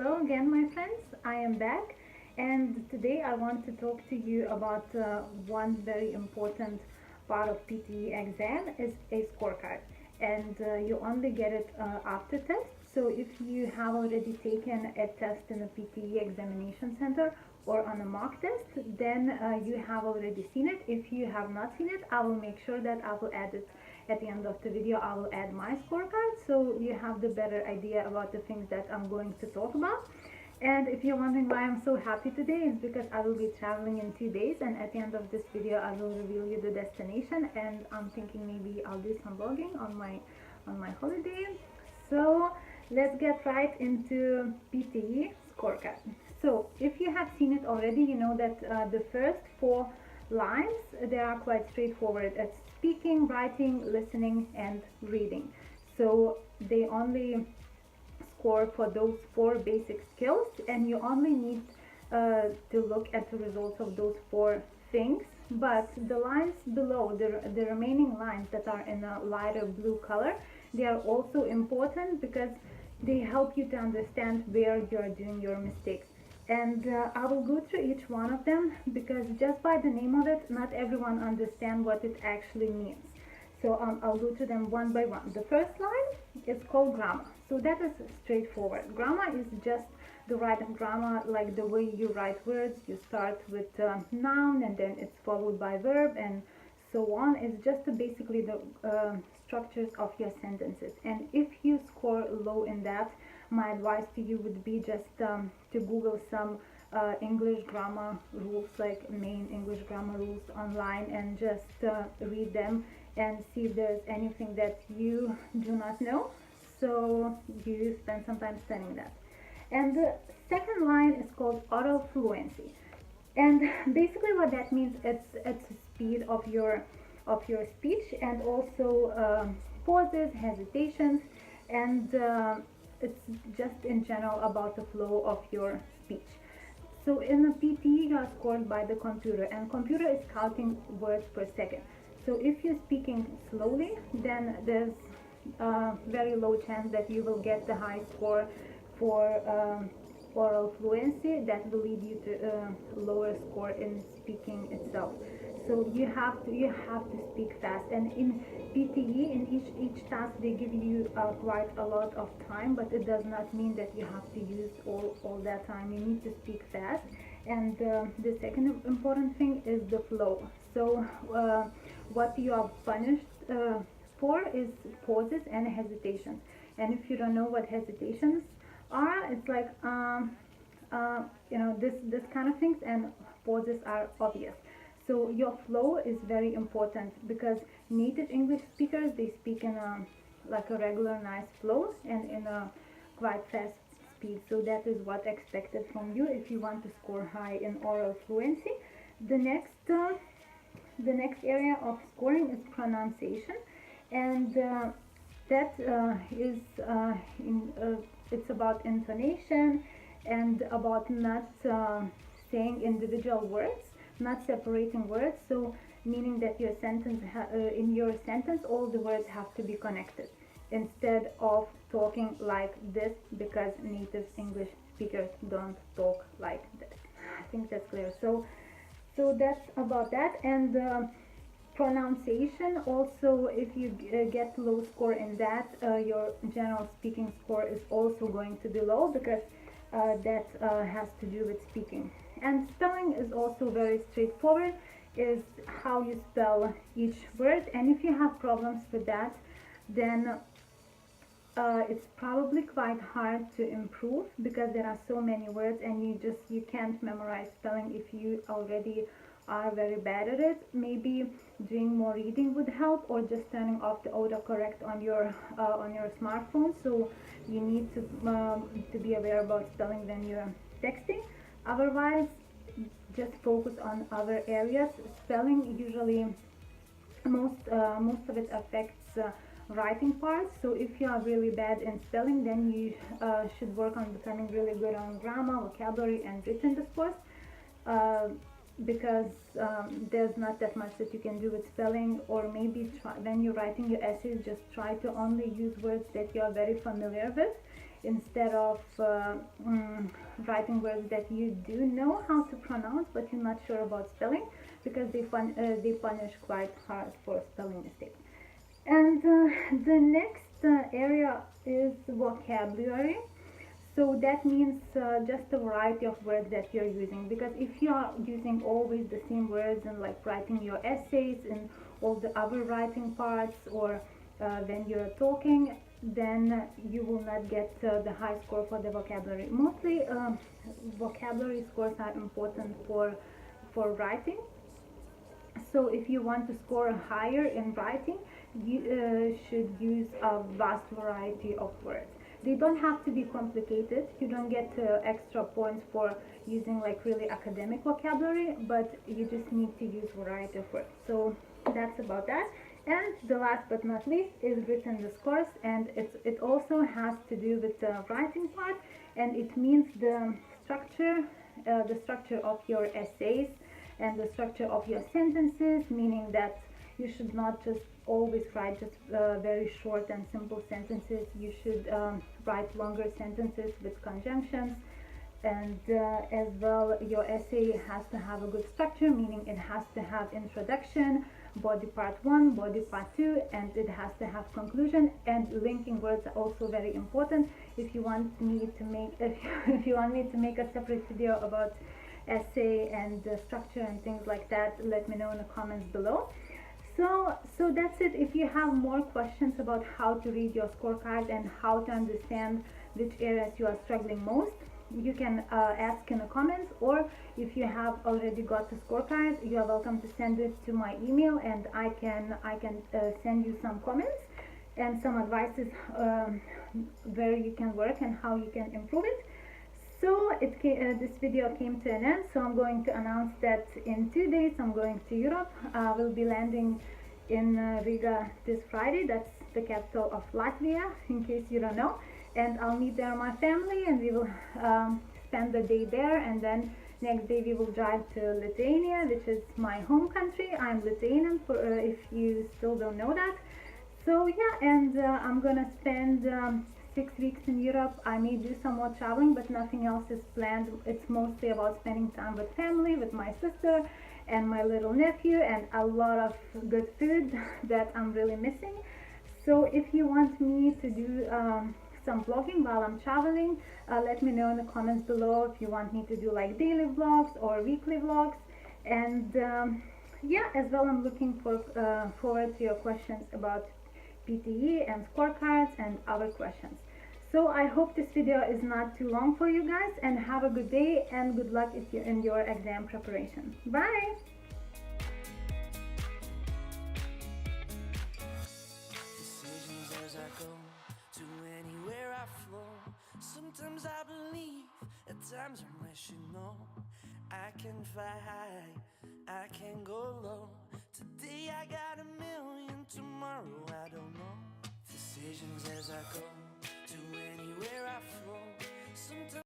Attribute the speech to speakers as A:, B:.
A: Hello again, my friends. I am back, and today I want to talk to you about one very important part of PTE exam is a scorecard, and you only get it after test. So if you have already taken a test in a PTE examination center or on a mock test, then you have already seen it. If you have not seen it, I will make sure that I will add it at the end of the video. I will add my scorecard so you have the better idea about the things that I'm going to talk about. And if you're wondering why I'm so happy today, it's because I will be traveling in 2 days, and at the end of this video I will reveal you the destination, and I'm thinking maybe I'll do some vlogging on my holiday. So let's get right into PTE scorecard. So if you have seen it already, you know that the first 4 lines, they are quite straightforward. It's speaking, writing, listening, and reading. So they only score for those 4 basic skills, and you only need to look at the results of those 4 things. But the lines below, the remaining lines that are in a lighter blue color, they are also important because they help you to understand where you are doing your mistakes. And I will go through each one of them because just by the name of it, not everyone understands what it actually means. So I'll go through them one by one. The first line is called grammar. So that is straightforward. Grammar is just the writing grammar, like the way you write words. You start with noun and then it's followed by verb and so on. It's just basically the structures of your sentences. And if you score low in that, my advice to you would be just to Google some English grammar rules, like main English grammar rules online, and just read them and see if there's anything that you do not know, so you spend some time studying that. And the second line is called oral fluency, and basically what that means, it's the speed of your speech, and also pauses, hesitations, and it's just in general about the flow of your speech. So in the PTE you are scored by the computer, and computer is counting words per second. So if you're speaking slowly, then there's a very low chance that you will get the high score for oral fluency. That will lead you to a lower score in speaking itself. So you have to speak fast. And in PTE, in each task, they give you quite a lot of time, but it does not mean that you have to use all that time. You need to speak fast. And the second important thing is the flow. So what you are punished for is pauses and hesitations. And if you don't know what hesitations are, it's like this kind of things, and pauses are obvious. So your flow is very important because native English speakers, they speak in a regular nice flow and in a quite fast speed. So that is what expected from you if you want to score high in oral fluency. The next area of scoring is pronunciation, and that is it's about intonation and about not saying individual words, not separating words. So meaning that your sentence in your sentence all the words have to be connected instead of talking like this, because native English speakers don't talk like this. I think that's clear. So that's about that. And pronunciation also, if you get low score in that, your general speaking score is also going to be low, because that has to do with speaking. And spelling is also very straightforward, is how you spell each word. And if you have problems with that, then it's probably quite hard to improve, because there are so many words and you can't memorize spelling if you already are very bad at it. Maybe doing more reading would help, or just turning off the autocorrect on your smartphone. So you need to be aware about spelling when you're texting. Otherwise, just focus on other areas. Spelling usually most of it affects writing parts. So if you are really bad in spelling, then you should work on becoming really good on grammar, vocabulary, and written discourse, because there's not that much that you can do with spelling. Or maybe when you're writing your essays, just try to only use words that you are very familiar with, instead of writing words that you do know how to pronounce but you're not sure about spelling, because they punish quite hard for spelling mistakes. And the next area is vocabulary. So that means just a variety of words that you're using, because if you are using always the same words and like writing your essays and all the other writing parts, or when you're talking, then you will not get the high score for the vocabulary. Mostly vocabulary scores are important for writing. So if you want to score higher in writing, you should use a vast variety of words. They don't have to be complicated. You don't get extra points for using like really academic vocabulary, but you just need to use variety of words. So that's about that. And the last but not least is written discourse, and it also has to do with the writing part, and it means the structure of your essays and the structure of your sentences, meaning that you should not just always write just very short and simple sentences. You should write longer sentences with conjunctions, and as well your essay has to have a good structure, meaning it has to have introduction, body part 1, body part 2, and it has to have conclusion. And linking words are also very important. If you want me to make if you want me to make a separate video about essay and structure and things like that, let me know in the comments below. So that's it. If you have more questions about how to read your scorecard and how to understand which areas you are struggling most, you can ask in the comments, or if you have already got the scorecard, you are welcome to send it to my email, and I can send you some comments and some advices where you can work and how you can improve it. So this video came to an end, so I'm going to announce that in 2 days I'm going to Europe. We'll be landing in Riga this Friday. That's the capital of Latvia, in case you don't know. And I'll meet there my family, and we will spend the day there, and then next day we will drive to Lithuania, which is my home country. I'm Lithuanian, if you still don't know that. So yeah, and I'm gonna spend 6 weeks in Europe. I may do some more traveling, but nothing else is planned. It's mostly about spending time with family, with my sister and my little nephew, and a lot of good food that I'm really missing. So if you want me to do some vlogging while I'm traveling, let me know in the comments below if you want me to do like daily vlogs or weekly vlogs. And yeah, as well, I'm looking forward to your questions about PTE and scorecards and other questions. So I hope this video is not too long for you guys, and have a good day and good luck in your exam preparation. Bye!
B: Decisions as I go to anywhere I flow. Sometimes I believe, at times I'm rational. I can fly high, I can go low. Today I got a million, tomorrow I don't know. Decisions as I go to anywhere I flow. Sometimes